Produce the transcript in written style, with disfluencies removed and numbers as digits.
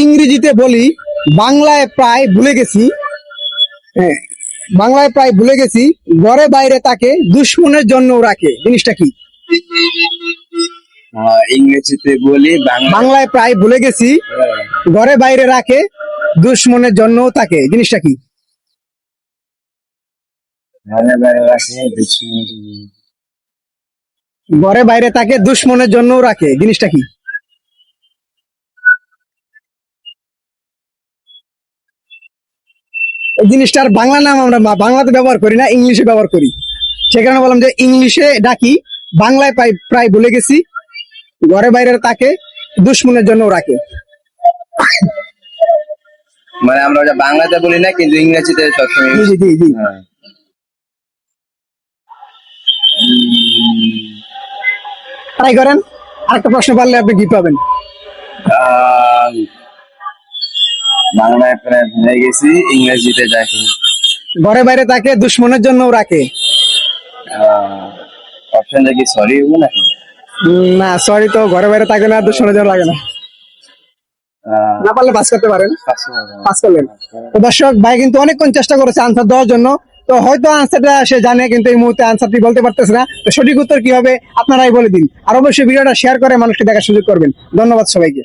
ইংরেজিতে বলি, বাংলায় প্রায় ভুলে গেছি। হ্যাঁ, বাংলায় প্রায় ভুলে গেছি, ঘরে বাইরে তাকে দুশ্মনের জন্য রাখে, জিনিসটা কি? ইংরেজিতে বলি, বাংলায় প্রায় ভুলে গেছি, ঘরে বাইরে রাখে দুশ্মনের জন্য তাকে, জিনিসটা কি? ঘরে বাইরে তাকে দুশ্মনের জন্য রাখে, জিনিসটা কি? এই জিনিসটার বাংলা নাম আমরা বাংলাতে ব্যবহার করি না, ইংলিশে ব্যবহার করি। সে কারণে বললাম যে ইংলিশে ডাকি, বাংলায় প্রায় প্রায় ভুলে গেছি, ঘরে বাইরে তাকে দুশ্মনের জন্য রাখে। মানে আমরা ওটা বাংলাতে বলি না, কিন্তু ইংরেজিতে সবসময় জি জি জি জি। হ্যাঁ। ট্রাই করেন, আরেকটা প্রশ্ন পারলে আপনি কি পাবেন। বাংলায় প্রায় ভুলে গেছি, ইংরেজিতে দেখি। ঘরে বাইরে তাকে দুশ্মনের জন্য রাখে। অপশনটা কি সরি হবো নাকি? না, সরি তো ঘরে বাইরে তাকে না, দুশ্মনের জন্য লাগে না। না পারলে পাস করতে পারেন, পাস করলেন। তো দর্শক ভাই কিন্তু অনেকক্ষণ চেষ্টা করেছে আনসার দেওয়ার জন্য, তো হয়তো আনসারটা সে জানে, কিন্তু এই মুহূর্তে আনসারটি বলতে পারতেছে না। তো সঠিক উত্তর কি হবে আপনারাই বলে দিন, আর অবশ্যই ভিডিওটা শেয়ার করে মানুষকে দেখার সুযোগ করবেন। ধন্যবাদ সবাইকে।